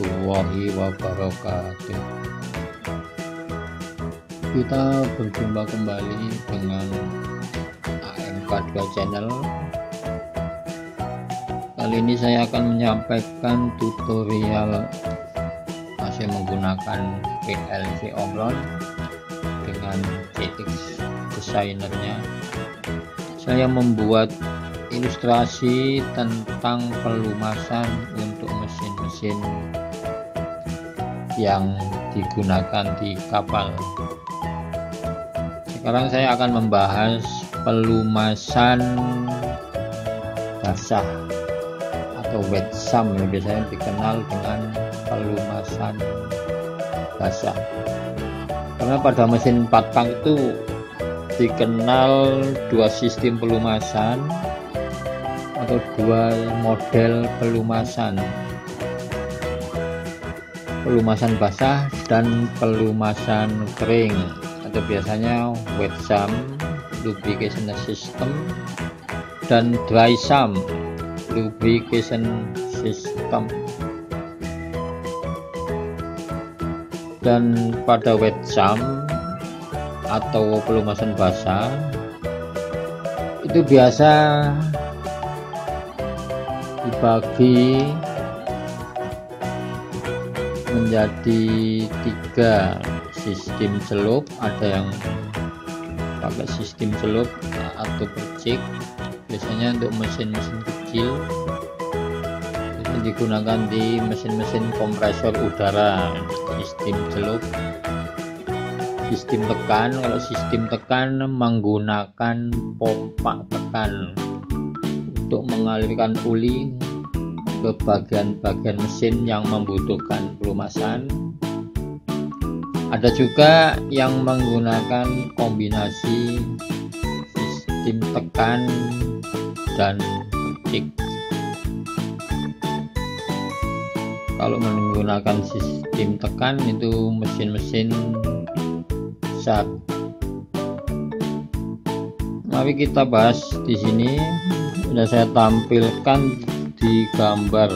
warahmatullahi wabarakatuh. Kita berjumpa kembali dengan AMK2 Channel. Kali ini saya akan menyampaikan tutorial masih menggunakan PLC Omron dengan CX Designer-nya. Saya membuat ilustrasi tentang pelumasan untuk mesin-mesin yang digunakan di kapal. Sekarang saya akan membahas pelumasan basah atau wet sump, yang biasanya dikenal dengan pelumasan basah. Karena pada mesin 4 tang itu dikenal dua sistem pelumasan atau dua model pelumasan basah dan pelumasan kering, atau biasanya wet sump lubrication system dan dry sump lubrication system. Dan pada wet sump atau pelumasan basah itu biasa dibagi menjadi 3 sistem celup. Ada yang pakai sistem celup atau percik, biasanya untuk mesin-mesin kecil, itu digunakan di mesin-mesin kompresor udara. Sistem celup, sistem tekan. Kalau sistem tekan menggunakan pompa tekan untuk mengalirkan uli ke bagian-bagian mesin yang membutuhkan pelumasan. Ada juga yang menggunakan kombinasi sistem tekan dan percik. Kalau menggunakan sistem tekan itu mesin-mesin besar. Mari kita bahas di sini. Sudah saya tampilkan di gambar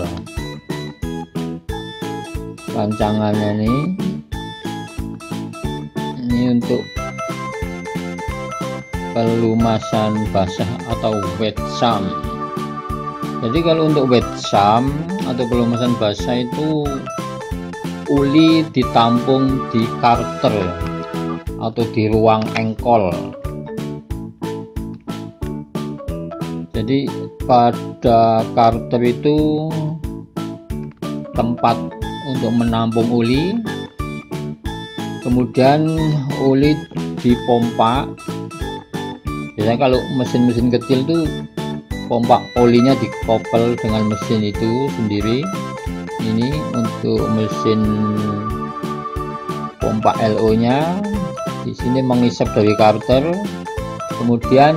rancangannya ini untuk pelumasan basah atau wet sump. Jadi kalau untuk wet sump atau pelumasan basah itu uli ditampung di karter atau di ruang engkol. Jadi pada karter itu tempat untuk menampung uli, kemudian uli dipompa. Biasanya kalau mesin-mesin kecil tuh pompa olinya dikoppel dengan mesin itu sendiri. Ini untuk mesin pompa LO nya di sini mengisap dari karter, kemudian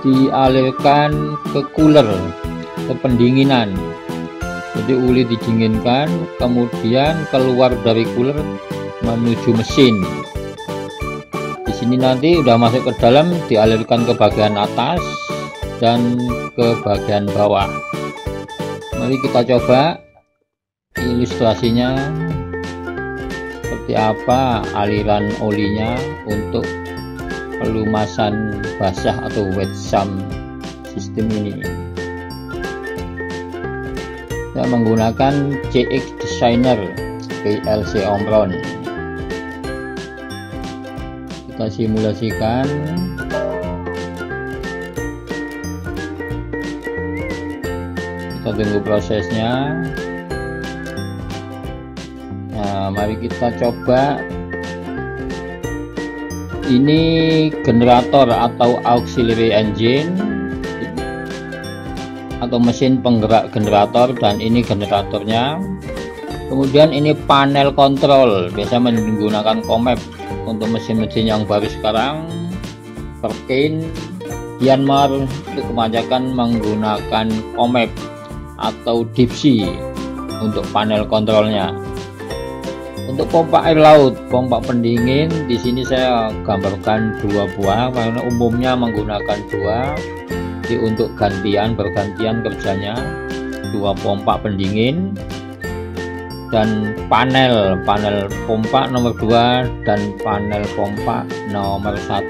dialirkan ke cooler, ke pendinginan. Jadi uli didinginkan, kemudian keluar dari cooler menuju mesin. Di sini nanti udah masuk ke dalam, dialirkan ke bagian atas dan ke bagian bawah. Mari kita coba ilustrasinya seperti apa aliran olinya untuk pelumasan basah atau wet sump sistem ini. Saya menggunakan CX Designer PLC Omron. Kita simulasikan. Kita tunggu prosesnya. Nah, mari kita coba. Ini generator atau auxiliary engine atau mesin penggerak generator, dan ini generatornya. Kemudian ini panel kontrol, biasa menggunakan Comap untuk mesin-mesin yang baru sekarang. Perkin, Yanmar itu kebanyakan menggunakan Comap atau Dipsy untuk panel kontrolnya. Untuk pompa air laut, pompa pendingin, di sini saya gambarkan 2 buah, karena umumnya menggunakan 2. Jadi untuk bergantian kerjanya, 2 pompa pendingin. dan panel pompa nomor 2 dan panel pompa nomor 1.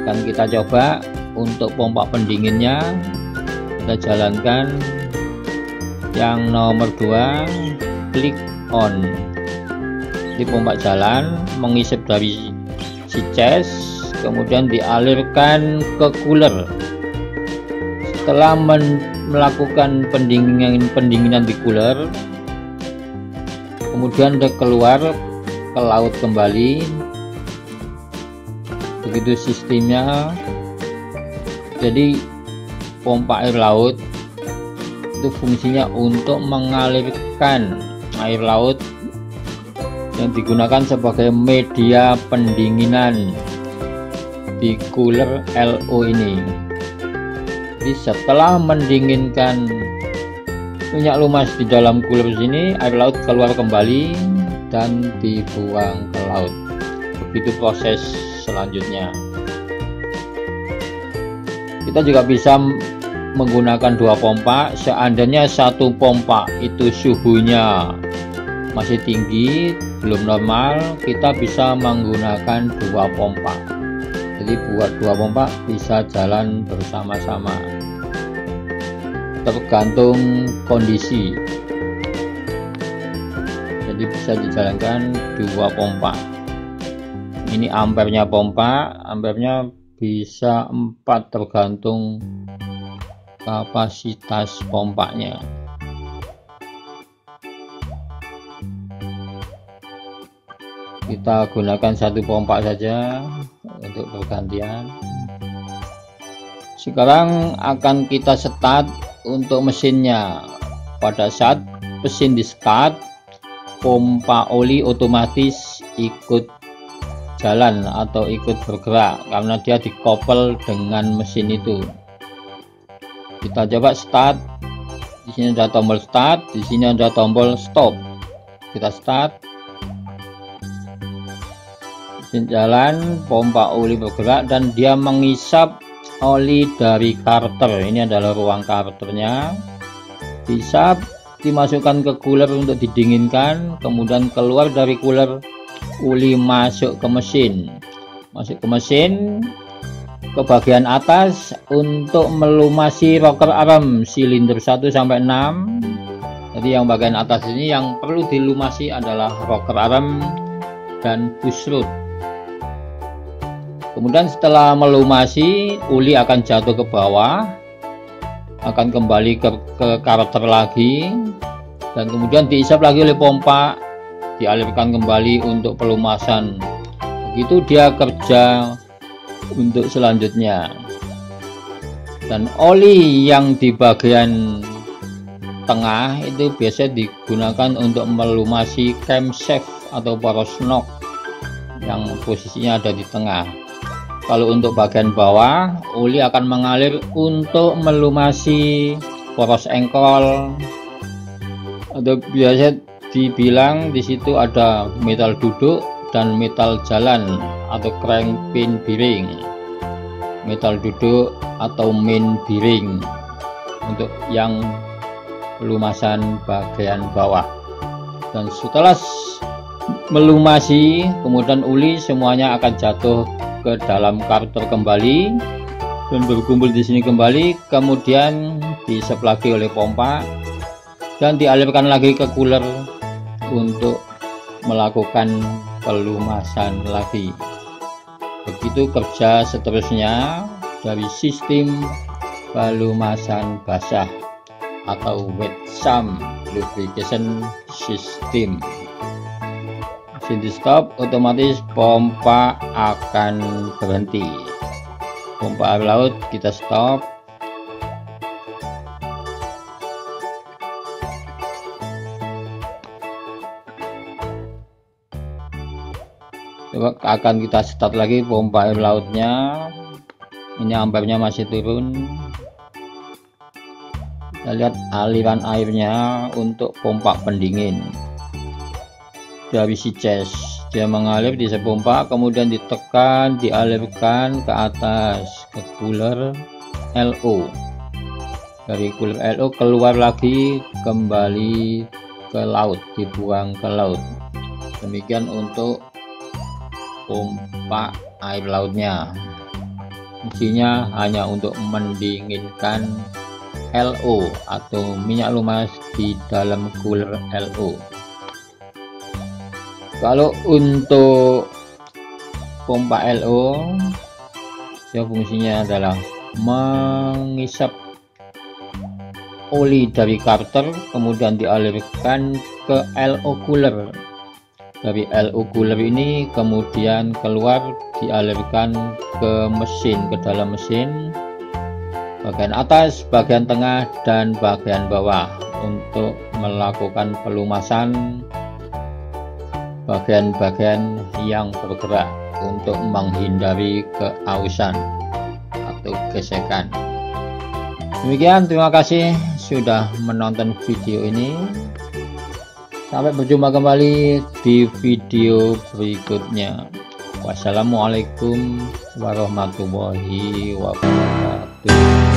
Dan kita coba untuk pompa pendinginnya, kita jalankan yang nomor 2, klik on. Di pompa jalan, mengisap dari si cas, kemudian dialirkan ke cooler. Setelah melakukan pendinginan di cooler, kemudian dia keluar ke laut kembali. Begitu sistemnya. Jadi pompa air laut itu fungsinya untuk mengalirkan air laut yang digunakan sebagai media pendinginan di cooler LO ini. Jadi setelah mendinginkan minyak lumas di dalam cooler sini, air laut keluar kembali dan dibuang ke laut. Begitu proses selanjutnya. Kita juga bisa menggunakan 2 pompa. Seandainya satu pompa itu suhunya masih tinggi, belum normal, kita bisa menggunakan 2 pompa. Jadi buat 2 pompa bisa jalan bersama-sama, tergantung kondisi. Jadi bisa dijalankan 2 pompa. Ini ampernya pompa, ampernya bisa 4 tergantung kapasitas pompanya. Kita gunakan 1 pompa saja untuk pergantian. Sekarang akan kita start untuk mesinnya. Pada saat mesin di start, pompa oli otomatis ikut jalan atau ikut bergerak karena dia dikoppel dengan mesin itu. Kita coba start. Di sini ada tombol start, di sini ada tombol stop. Kita start. Mesin jalan, pompa oli bergerak dan dia mengisap oli dari karter. Ini adalah ruang karternya. Diisap, dimasukkan ke cooler untuk didinginkan, kemudian keluar dari cooler, oli masuk ke mesin. Masuk ke mesin, ke bagian atas untuk melumasi rocker arm silinder 1 sampai 6. Jadi yang bagian atas ini yang perlu dilumasi adalah rocker arm dan push rod. Kemudian setelah melumasi, oli akan jatuh ke bawah, akan kembali ke karter lagi, dan kemudian diisap lagi oleh pompa, dialirkan kembali untuk pelumasan. Begitu dia kerja untuk selanjutnya. Dan oli yang di bagian tengah itu biasa digunakan untuk melumasi camshaft atau poros knock yang posisinya ada di tengah. Kalau untuk bagian bawah, oli akan mengalir untuk melumasi poros engkol, atau biasa dibilang di situ ada metal duduk dan metal jalan atau crank pin bearing. Metal duduk atau main bearing untuk yang pelumasan bagian bawah. Dan setelah melumasi, kemudian oli semuanya akan jatuh ke dalam karter kembali dan berkumpul di sini kembali, kemudian diisap lagi oleh pompa dan dialirkan lagi ke cooler untuk melakukan pelumasan lagi. Begitu kerja seterusnya dari sistem pelumasan basah atau wet sump lubrication system. Mesin di stop, otomatis pompa akan berhenti. Pompa air laut kita stop. Coba akan kita start lagi pompa air lautnya. Ini ampernya masih turun. Kita lihat aliran airnya untuk pompa pendingin. Dari si cas dia mengalir di sepompa, kemudian ditekan, dialirkan ke atas ke cooler LO. Dari cooler LO keluar lagi kembali ke laut, dibuang ke laut. Demikian untuk pompa air lautnya. Fungsinya hanya untuk mendinginkan LO atau minyak lumas di dalam cooler LO. Kalau untuk pompa LO, ya fungsinya adalah mengisap oli dari karter, kemudian dialirkan ke LO cooler. Dari LO cooler ini kemudian keluar, dialirkan ke mesin, ke dalam mesin, bagian atas, bagian tengah, dan bagian bawah untuk melakukan pelumasan bagian-bagian yang bergerak untuk menghindari keausan atau gesekan. Demikian, terima kasih sudah menonton video ini. Sampai berjumpa kembali di video berikutnya. Wassalamualaikum warahmatullahi wabarakatuh.